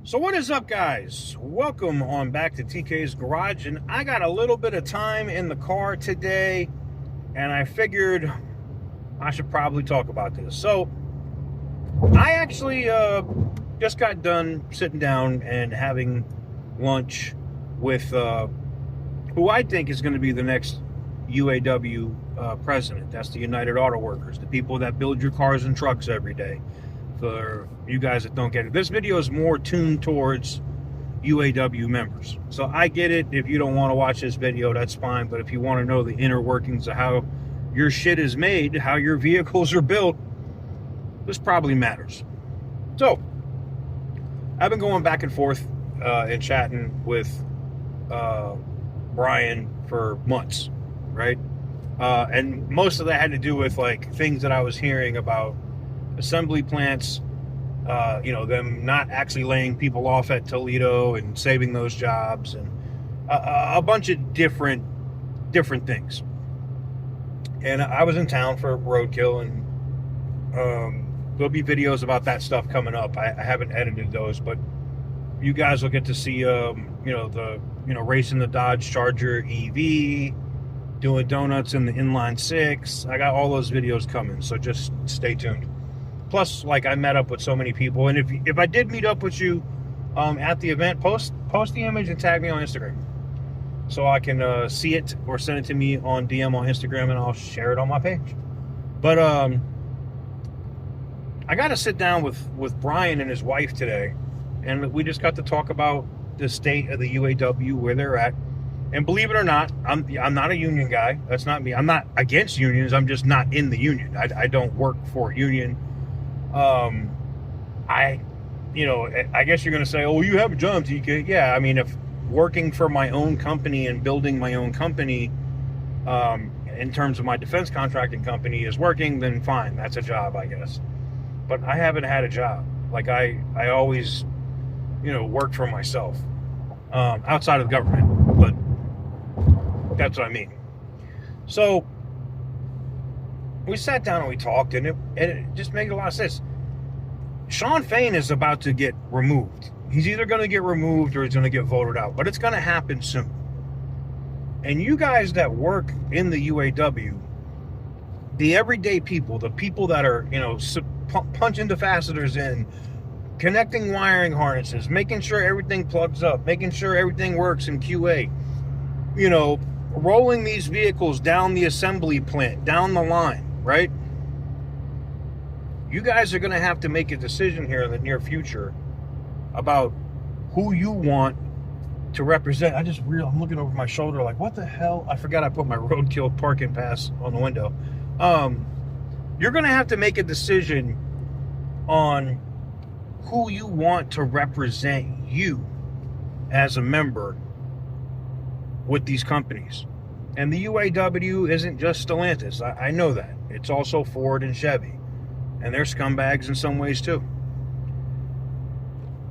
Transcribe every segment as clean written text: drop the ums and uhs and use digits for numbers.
So what is up, guys? Welcome on back to TK's Garage, and I got a little bit of time in the car today, and I figured I should probably talk about this. So I actually just got done sitting down and having lunch with who I think is going to be the next UAW president. That's the United Auto Workers, the people that build your cars and trucks every day. For you guys that don't get it, this video is more tuned towards UAW members. So I get it. If you don't want to watch this video, that's fine. But if you want to know the inner workings of how your shit is made, how your vehicles are built, this probably matters. So I've been going back and forth and chatting with Brian for months, right? And most of that had to do with like things that I was hearing about assembly plants, them not actually laying people off at Toledo and saving those jobs, and a bunch of different things. And I was in town for Roadkill, and there'll be videos about that stuff coming up. I haven't edited those, but you guys will get to see, racing the Dodge Charger EV, doing donuts in the inline six. I got all those videos coming, so just stay tuned. Plus, like, I met up with so many people, and if I did meet up with you at the event, post the image and tag me on Instagram so I can see it, or send it to me on DM on Instagram, and I'll share it on my page. But I got to sit down with Brian and his wife today, and we just got to talk about the state of the UAW, where they're at. And believe it or not, I'm not a union guy. That's not me. I'm not against unions. I'm just not in the union. I don't work for a union. I guess you're going to say, oh, you have a job, TK. Yeah, I mean, if working for my own company and building my own company, in terms of my defense contracting company is working, then fine, that's a job, I guess. But I haven't had a job. Like, I always, worked for myself, outside of the government, but that's what I mean. So we sat down and we talked, and it just made a lot of sense. Shawn Fain is about to get removed. He's either going to get removed or he's going to get voted out, but it's going to happen soon. And you guys that work in the UAW, the everyday people, the people that are, punching the fasteners in, connecting wiring harnesses, making sure everything plugs up, making sure everything works in QA, rolling these vehicles down the assembly plant, down the line, right? You guys are going to have to make a decision here in the near future about who you want to represent. I'm looking over my shoulder like, what the hell? I forgot I put my Roadkill parking pass on the window. You're going to have to make a decision on who you want to represent you as a member with these companies. And the UAW isn't just Stellantis. I know that. It's also Ford and Chevy. And they're scumbags in some ways too.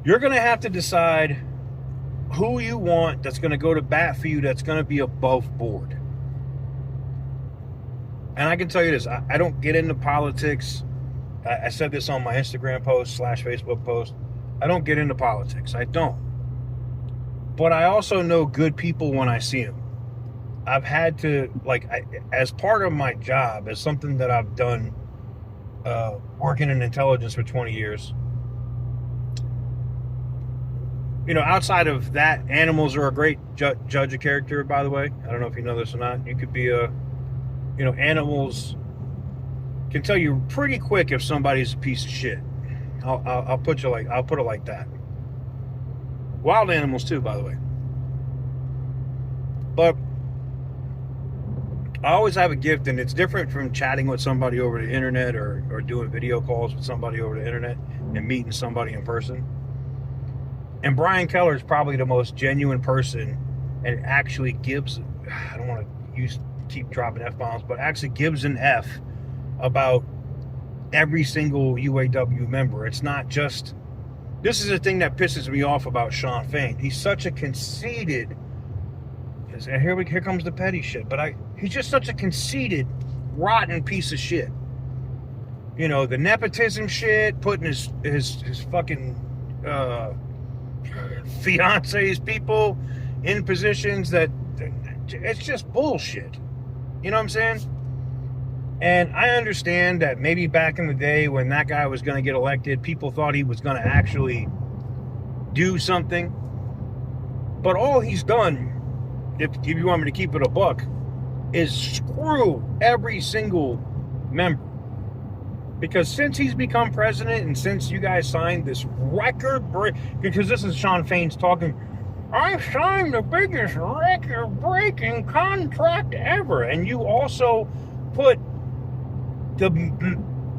You're going to have to decide who you want that's going to go to bat for you, that's going to be above board. And I can tell you this, I don't get into politics. I said this on my Instagram post / Facebook post. I don't get into politics. I don't. But I also know good people when I see them. I've had to, as part of my job, as something that I've done, working in intelligence for 20 years, outside of that, animals are a great judge of character, by the way. I don't know if you know this or not. You could be animals can tell you pretty quick if somebody's a piece of shit. I'll put it like that. Wild animals too, by the way. But I always have a gift, and it's different from chatting with somebody over the internet or doing video calls with somebody over the internet and meeting somebody in person. And Brian Keller is probably the most genuine person, and actually gives, I don't want to keep dropping F-bombs, but actually gives an F about every single UAW member. It's not just, this is the thing that pisses me off about Shawn Fain. He's such a conceited, and here comes the petty shit, but he's just such a conceited, rotten piece of shit. The nepotism shit, putting his fucking fiancés, people in positions that it's just bullshit. You know what I'm saying? And I understand that maybe back in the day when that guy was going to get elected, people thought he was going to actually do something. But all he's done, if you want me to keep it a buck, is screw every single member. Because since he's become president and since you guys signed this because this is Shawn Fain's talking, I signed the biggest record-breaking contract ever. And you also put the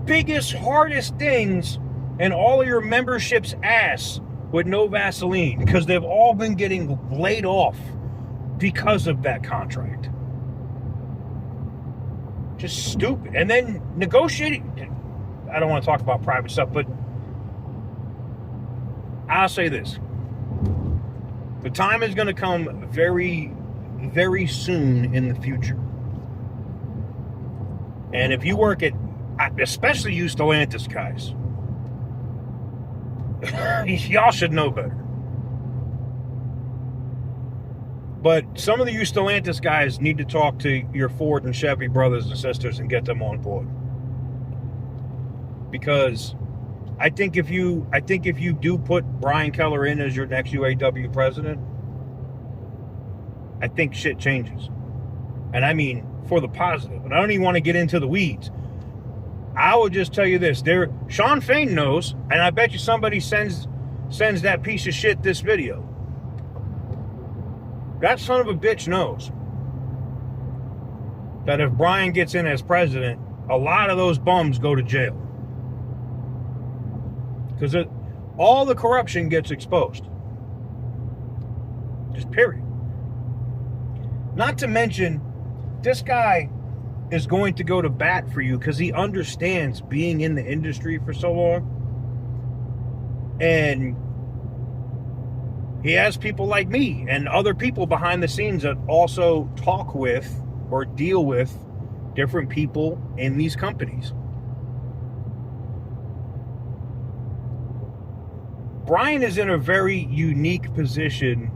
biggest, hardest things in all of your membership's ass with no Vaseline, because they've all been getting laid off because of that contract. Just stupid. And then negotiating, I don't want to talk about private stuff, but I'll say this. The time is going to come very, very soon in the future. And if you work at, especially you Stellantis guys, y'all should know better. But some of the Stellantis guys need to talk to your Ford and Chevy brothers and sisters and get them on board. Because I think if you do put Brian Keller in as your next UAW president, I think shit changes. And I mean for the positive. And I don't even want to get into the weeds. I will just tell you this. Shawn Fain knows, and I bet you somebody sends that piece of shit this video. That son of a bitch knows that if Brian gets in as president, a lot of those bums go to jail. Because all the corruption gets exposed. Just period. Not to mention, this guy is going to go to bat for you because he understands being in the industry for so long. And he has people like me and other people behind the scenes that also talk with or deal with different people in these companies. Brian is in a very unique position,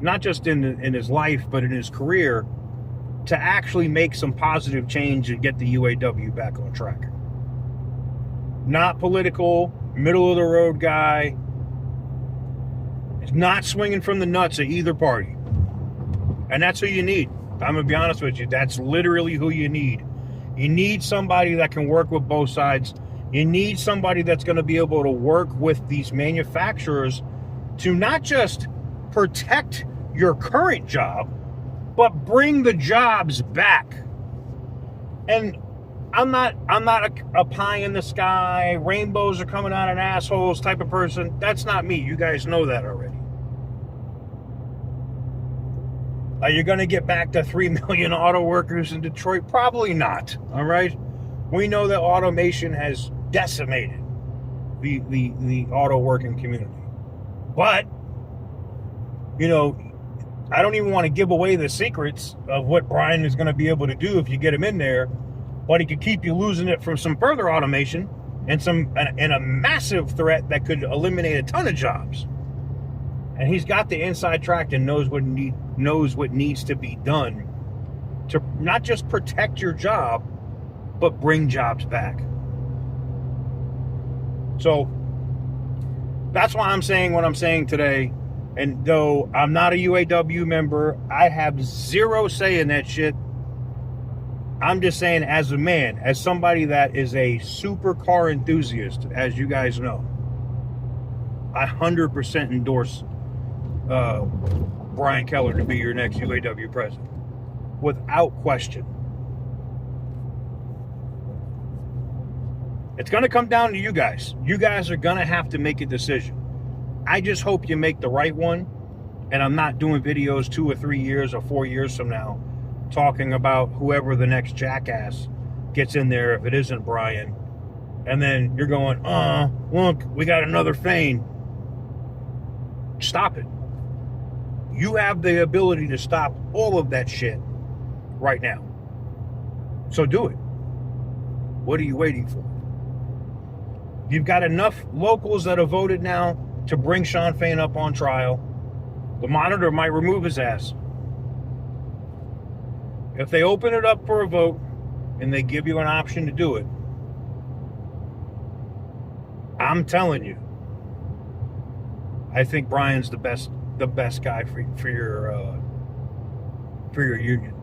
not just in his life, but in his career, to actually make some positive change and get the UAW back on track. Not political, middle of the road guy. He's not swinging from the nuts at either party. And that's who you need. I'm going to be honest with you. That's literally who you need. You need somebody that can work with both sides. You need somebody that's going to be able to work with these manufacturers to not just protect your current job, but bring the jobs back. And I'm not a pie in the sky, rainbows are coming out of assholes type of person. That's not me. You guys know that already. Are you going to get back to 3 million auto workers in Detroit? Probably not. All right. We know that automation has decimated the auto working community. But, you know, I don't even want to give away the secrets of what Brian is going to be able to do if you get him in there, but he could keep you losing it from some further automation and a massive threat that could eliminate a ton of jobs. And he's got the inside track and knows what needs to be done to not just protect your job, but bring jobs back. So that's why I'm saying what I'm saying today. And though I'm not a UAW member, I have zero say in that shit. I'm just saying as a man, as somebody that is a supercar enthusiast, as you guys know, I 100% endorse Brian Keller to be your next UAW president. Without question. It's going to come down to you guys. You guys are going to have to make a decision. I just hope you make the right one. And I'm not doing videos 2 or 3 years or 4 years from now talking about whoever the next jackass gets in there if it isn't Brian. And then you're going, look, we got another Fain. Stop it. You have the ability to stop all of that shit right now. So do it. What are you waiting for? You've got enough locals that have voted now to bring Shawn Fain up on trial, the monitor might remove his ass. If they open it up for a vote and they give you an option to do it, I'm telling you, I think Brian's the best guy for your union.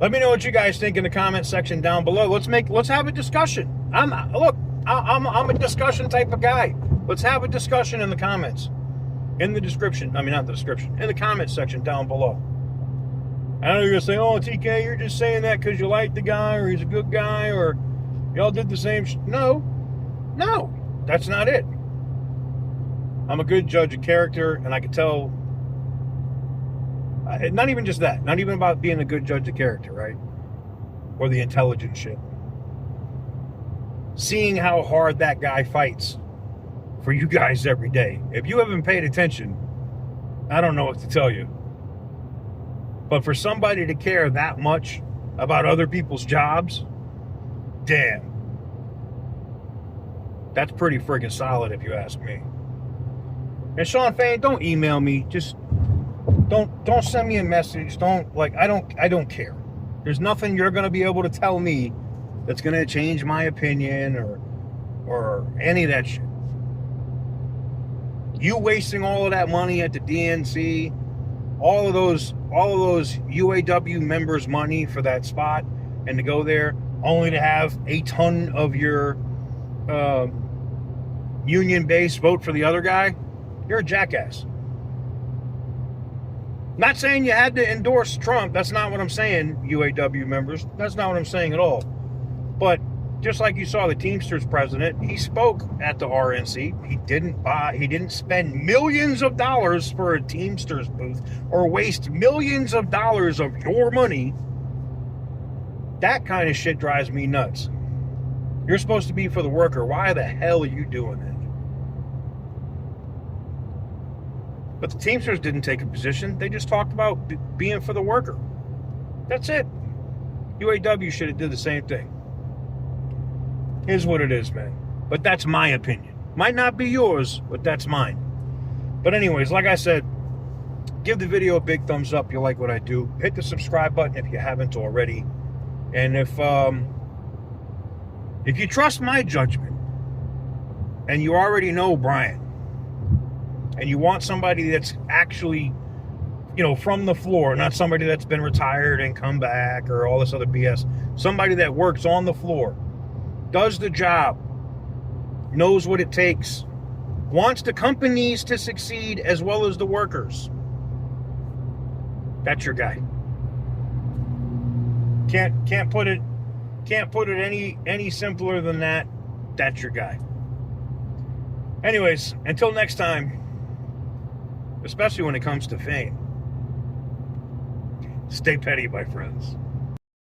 Let me know what you guys think in the comment section down below. Let's have a discussion. I'm a discussion type of guy. Let's have a discussion in the comments. In the description. I mean, not the description. In the comment section down below. I know you're going to say, oh, TK, you're just saying that because you like the guy or he's a good guy or y'all did the same No, that's not it. I'm a good judge of character, and I can tell, not even just that, not even about being a good judge of character, right? Or the intelligent shit. Seeing how hard that guy fights for you guys every day. If you haven't paid attention, I don't know what to tell you. But for somebody to care that much about other people's jobs, damn. That's pretty friggin' solid if you ask me. And Shawn Fain, don't email me. Just don't send me a message. I don't care. There's nothing you're gonna be able to tell me that's gonna change my opinion or any of that shit. You wasting all of that money at the DNC, all of those UAW members' money for that spot, and to go there only to have a ton of your union base vote for the other guy, you're a jackass. Not saying you had to endorse Trump. That's not what I'm saying, UAW members. That's not what I'm saying at all. But just like you saw the Teamsters president, he spoke at the RNC. He didn't spend millions of dollars for a Teamsters booth or waste millions of dollars of your money. That kind of shit drives me nuts. You're supposed to be for the worker. Why the hell are you doing that? But the Teamsters didn't take a position. They just talked about being for the worker. That's it. UAW should have did the same thing. Here's what it is, man. But that's my opinion. Might not be yours, but that's mine. But anyways, like I said, give the video a big thumbs up if you like what I do. Hit the subscribe button if you haven't already. And if you trust my judgment and you already know Brian, and you want somebody that's actually, from the floor, not somebody that's been retired and come back or all this other BS, somebody that works on the floor, does the job, knows what it takes, wants the companies to succeed as well as the workers. That's your guy. Can't put it any simpler than that. That's your guy. Anyways, until next time, especially when it comes to Fain, stay petty, my friends.